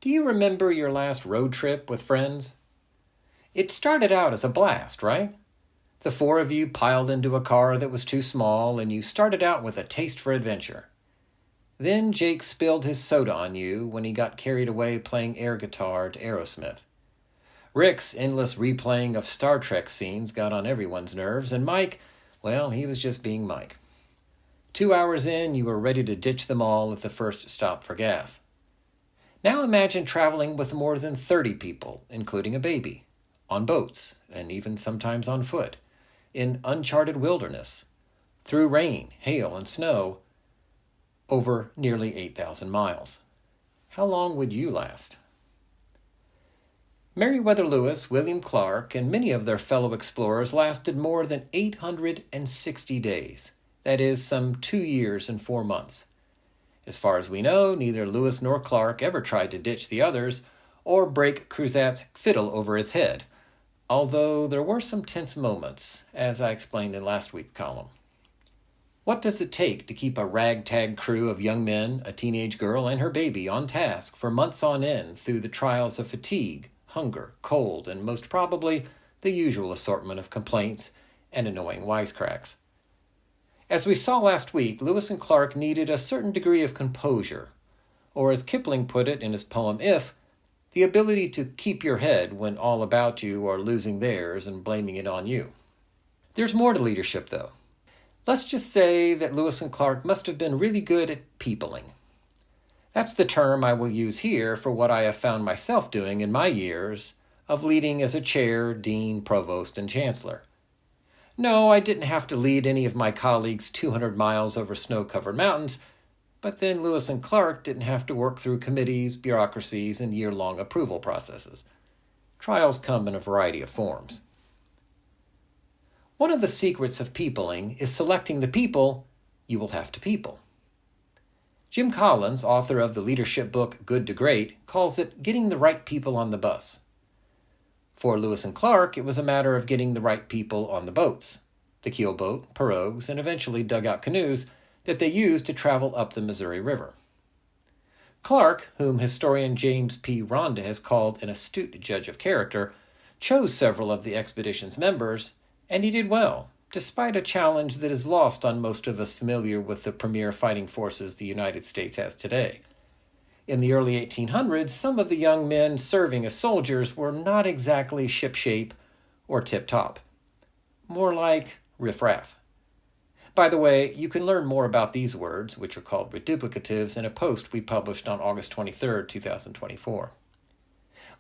Do you remember your last road trip with friends? It started out as a blast, right? The four of you piled into a car that was too small, and you started out with a taste for adventure. Then Jake spilled his soda on you when he got carried away playing air guitar to Aerosmith. Rick's endless replaying of Star Trek scenes got on everyone's nerves, and Mike, well, he was just being Mike. 2 hours in, you were ready to ditch them all at the first stop for gas. Now imagine traveling with more than 30 people, including a baby, on boats, and even sometimes on foot, in uncharted wilderness, through rain, hail, and snow, over nearly 8,000 miles. How long would you last? Meriwether Lewis, William Clark, and many of their fellow explorers lasted more than 860 days. That is, some 2 years and 4 months. As far as we know, neither Lewis nor Clark ever tried to ditch the others or break Cruzat's fiddle over his head, although there were some tense moments, as I explained in last week's column. What does it take to keep a ragtag crew of young men, a teenage girl, and her baby on task for months on end through the trials of fatigue, hunger, cold, and most probably the usual assortment of complaints and annoying wisecracks? As we saw last week, Lewis and Clark needed a certain degree of composure, or as Kipling put it in his poem If, the ability to keep your head when all about you are losing theirs and blaming it on you. There's more to leadership, though. Let's just say that Lewis and Clark must have been really good at peopling. That's the term I will use here for what I have found myself doing in my years of leading as a chair, dean, provost, and chancellor. No, I didn't have to lead any of my colleagues 200 miles over snow-covered mountains, but then Lewis and Clark didn't have to work through committees, bureaucracies, and year-long approval processes. Trials come in a variety of forms. One of the secrets of peopling is selecting the people you will have to people. Jim Collins, author of the leadership book Good to Great, calls it getting the right people on the bus. For Lewis and Clark, it was a matter of getting the right people on the boats, the keelboat, pirogues, and eventually dugout canoes that they used to travel up the Missouri River. Clark, whom historian James P. Ronda has called an astute judge of character, chose several of the expedition's members, and he did well, despite a challenge that is lost on most of us familiar with the premier fighting forces the United States has today. In the early 1800s, some of the young men serving as soldiers were not exactly shipshape or tip-top. More like riff-raff. By the way, you can learn more about these words, which are called reduplicatives, in a post we published on August 23, 2024.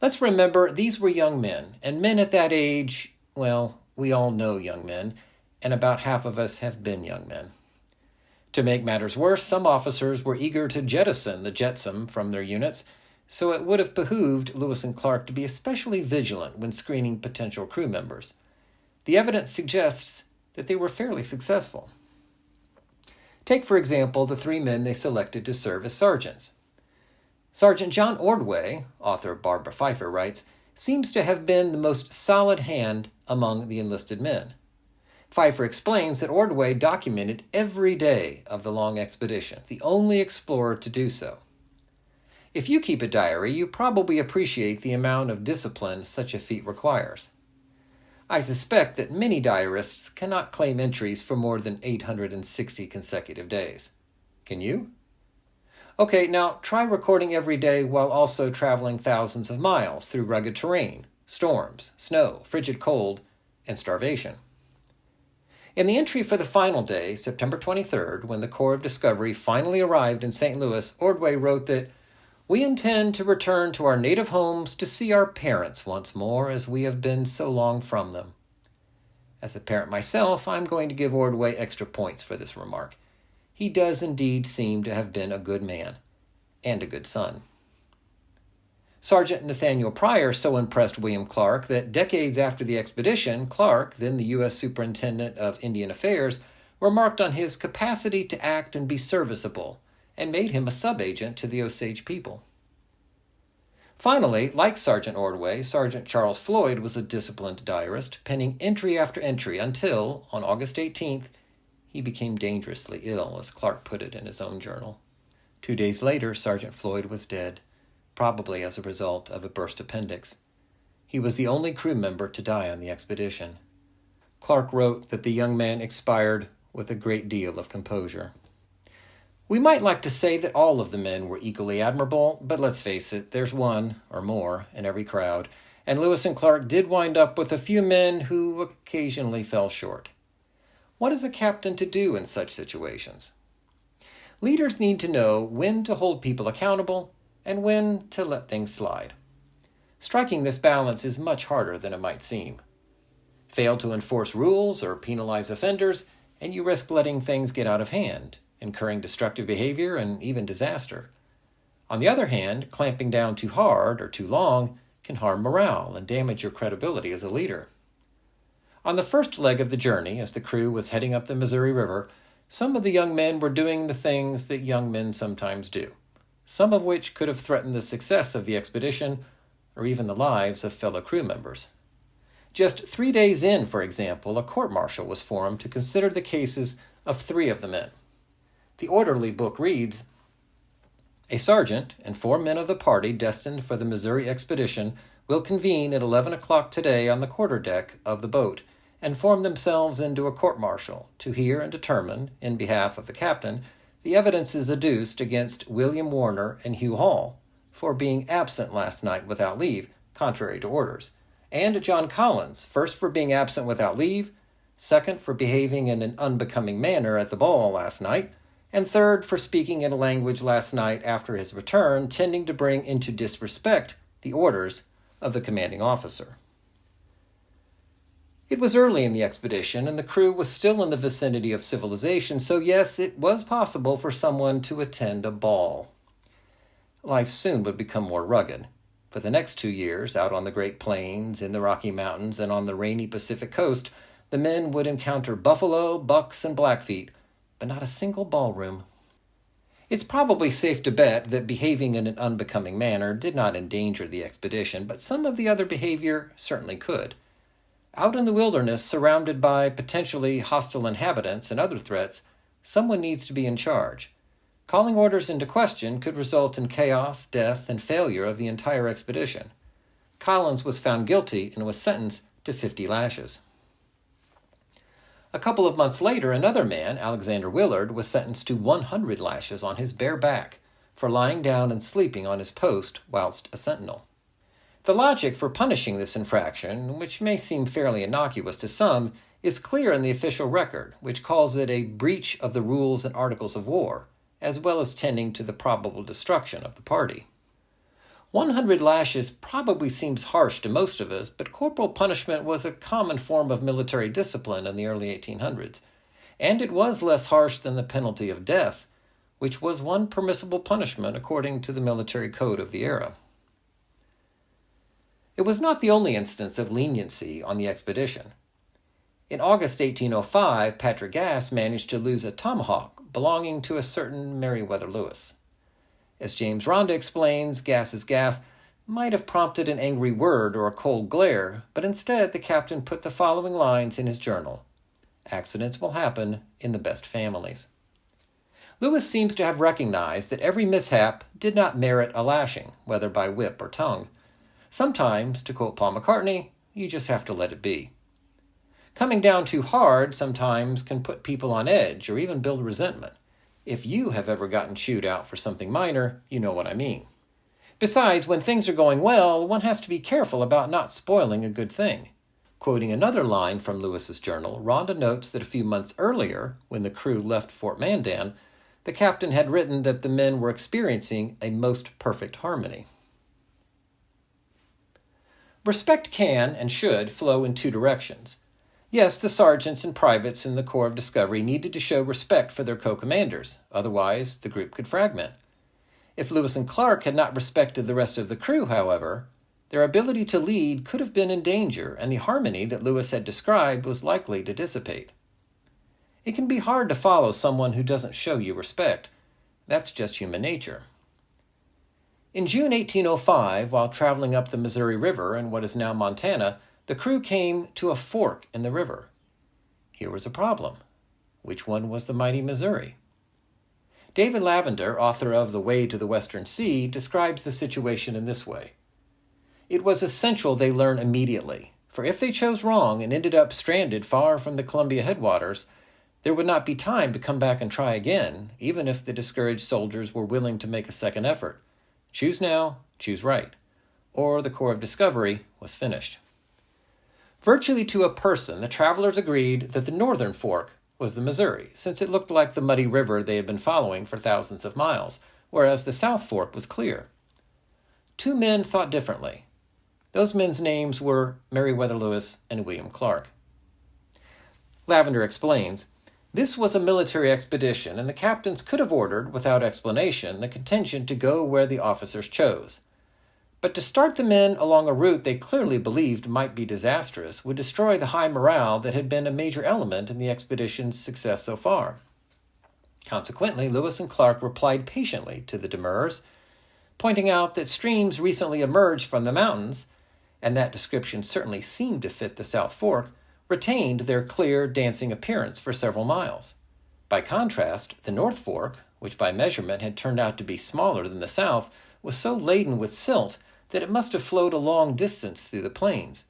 Let's remember these were young men, and men at that age, well, we all know young men, and about half of us have been young men. To make matters worse, some officers were eager to jettison the jetsam from their units, so it would have behooved Lewis and Clark to be especially vigilant when screening potential crew members. The evidence suggests that they were fairly successful. Take, for example, the 3 men they selected to serve as sergeants. Sergeant John Ordway, author Barbara Pfeiffer writes, seems to have been the most solid hand among the enlisted men. Pfeiffer explains that Ordway documented every day of the long expedition, the only explorer to do so. If you keep a diary, you probably appreciate the amount of discipline such a feat requires. I suspect that many diarists cannot claim entries for more than 860 consecutive days. Can you? Okay, now try recording every day while also traveling thousands of miles through rugged terrain, storms, snow, frigid cold, and starvation. In the entry for the final day, September 23rd, when the Corps of Discovery finally arrived in St. Louis, Ordway wrote that, "We intend to return to our native homes to see our parents once more, as we have been so long from them." As a parent myself, I'm going to give Ordway extra points for this remark. He does indeed seem to have been a good man, and a good son. Sergeant Nathaniel Pryor so impressed William Clark that decades after the expedition, Clark, then the U.S. Superintendent of Indian Affairs, remarked on his capacity to act and be serviceable, and made him a sub-agent to the Osage people. Finally, like Sergeant Ordway, Sergeant Charles Floyd was a disciplined diarist, penning entry after entry until, on August 18th, he became dangerously ill, as Clark put it in his own journal. 2 days later, Sergeant Floyd was dead, probably as a result of a burst appendix. He was the only crew member to die on the expedition. Clark wrote that the young man expired with a great deal of composure. We might like to say that all of the men were equally admirable, but let's face it, there's one, or more, in every crowd, and Lewis and Clark did wind up with a few men who occasionally fell short. What is a captain to do in such situations? Leaders need to know when to hold people accountable and when to let things slide. Striking this balance is much harder than it might seem. Fail to enforce rules or penalize offenders, and you risk letting things get out of hand, incurring destructive behavior and even disaster. On the other hand, clamping down too hard or too long can harm morale and damage your credibility as a leader. On the first leg of the journey, as the crew was heading up the Missouri River, some of the young men were doing the things that young men sometimes do, some of which could have threatened the success of the expedition or even the lives of fellow crew members. Just 3 days in, for example, a court-martial was formed to consider the cases of 3 of the men. The orderly book reads, "A sergeant and 4 men of the party destined for the Missouri expedition will convene at 11 o'clock today on the quarterdeck of the boat and form themselves into a court-martial to hear and determine, in behalf of the captain, the evidences adduced against William Warner and Hugh Hall for being absent last night without leave, contrary to orders, and John Collins, first for being absent without leave, second for behaving in an unbecoming manner at the ball last night, and third for speaking in a language last night after his return tending to bring into disrespect the orders of the commanding officer." It was early in the expedition, and the crew was still in the vicinity of civilization, so yes, it was possible for someone to attend a ball. Life soon would become more rugged. For the next 2 years, out on the Great Plains, in the Rocky Mountains, and on the rainy Pacific coast, the men would encounter buffalo, bucks, and blackfeet, but not a single ballroom. It's probably safe to bet that behaving in an unbecoming manner did not endanger the expedition, but some of the other behavior certainly could. Out in the wilderness, surrounded by potentially hostile inhabitants and other threats, someone needs to be in charge. Calling orders into question could result in chaos, death, and failure of the entire expedition. Collins was found guilty and was sentenced to 50 lashes. A couple of months later, another man, Alexander Willard, was sentenced to 100 lashes on his bare back for lying down and sleeping on his post whilst a sentinel. The logic for punishing this infraction, which may seem fairly innocuous to some, is clear in the official record, which calls it a breach of the rules and articles of war, as well as tending to the probable destruction of the party. 100 lashes probably seems harsh to most of us, but corporal punishment was a common form of military discipline in the early 1800s, and it was less harsh than the penalty of death, which was one permissible punishment according to the military code of the era. It was not the only instance of leniency on the expedition. In August 1805, Patrick Gass managed to lose a tomahawk belonging to a certain Meriwether Lewis. As James Rhonda explains, Gass's gaffe might have prompted an angry word or a cold glare, but instead the captain put the following lines in his journal: "Accidents will happen in the best families." Lewis seems to have recognized that every mishap did not merit a lashing, whether by whip or tongue. Sometimes, to quote Paul McCartney, you just have to let it be. Coming down too hard sometimes can put people on edge or even build resentment. If you have ever gotten chewed out for something minor, you know what I mean. Besides, when things are going well, one has to be careful about not spoiling a good thing. Quoting another line from Lewis's journal, Rhonda notes that a few months earlier, when the crew left Fort Mandan, the captain had written that the men were experiencing a most perfect harmony. Respect can and should flow in 2 directions. Yes, the sergeants and privates in the Corps of Discovery needed to show respect for their co-commanders, otherwise the group could fragment. If Lewis and Clark had not respected the rest of the crew, however, their ability to lead could have been in danger, and the harmony that Lewis had described was likely to dissipate. It can be hard to follow someone who doesn't show you respect. That's just human nature. In June 1805, while traveling up the Missouri River in what is now Montana, the crew came to a fork in the river. Here was a problem. Which one was the mighty Missouri? David Lavender, author of The Way to the Western Sea, describes the situation in this way. It was essential they learn immediately, for if they chose wrong and ended up stranded far from the Columbia headwaters, there would not be time to come back and try again, even if the discouraged soldiers were willing to make a second effort. Choose now, choose right. Or the Corps of Discovery was finished. Virtually to a person, the travelers agreed that the northern fork was the Missouri, since it looked like the muddy river they had been following for thousands of miles, whereas the South Fork was clear. Two men thought differently. Those men's names were Meriwether Lewis and William Clark. Lavender explains, this was a military expedition, and the captains could have ordered, without explanation, the contingent to go where the officers chose. But to start the men along a route they clearly believed might be disastrous would destroy the high morale that had been a major element in the expedition's success so far. Consequently, Lewis and Clark replied patiently to the demurs, pointing out that streams recently emerged from the mountains, and that description certainly seemed to fit the South Fork, retained their clear, dancing appearance for several miles. By contrast, the North Fork, which by measurement had turned out to be smaller than the South, was so laden with silt that it must have flowed a long distance through the plains.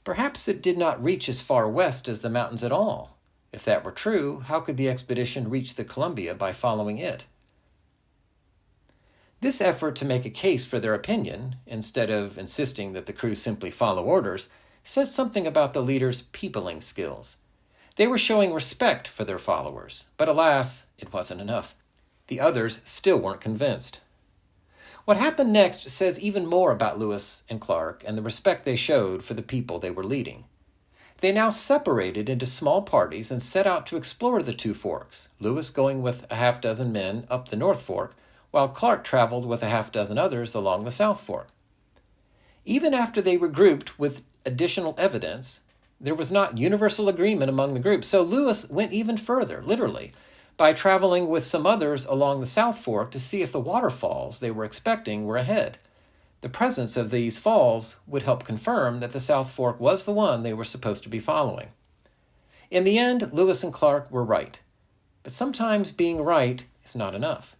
Perhaps it did not reach as far west as the mountains at all. If that were true, how could the expedition reach the Columbia by following it? This effort to make a case for their opinion, instead of insisting that the crew simply follow orders, says something about the leaders' peopling skills. They were showing respect for their followers, but alas, it wasn't enough. The others still weren't convinced. What happened next says even more about Lewis and Clark and the respect they showed for the people they were leading. They now separated into small parties and set out to explore the two forks, Lewis going with a half-dozen men up the North Fork, while Clark traveled with a half-dozen others along the South Fork. Even after they regrouped with additional evidence, there was not universal agreement among the groups, so Lewis went even further, literally, by traveling with some others along the South Fork to see if the waterfalls they were expecting were ahead. The presence of these falls would help confirm that the South Fork was the one they were supposed to be following. In the end, Lewis and Clark were right. But sometimes being right is not enough.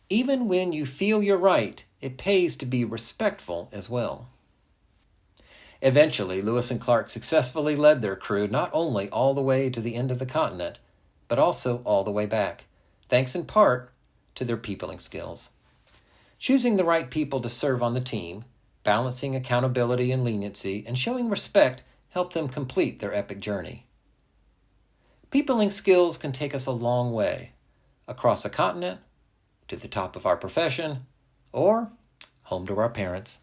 Even when you feel you're right, it pays to be respectful as well. Eventually, Lewis and Clark successfully led their crew not only all the way to the end of the continent, but also all the way back, thanks in part to their peopling skills. Choosing the right people to serve on the team, balancing accountability and leniency, and showing respect helped them complete their epic journey. Peopling skills can take us a long way, across a continent, to the top of our profession, or home to our parents.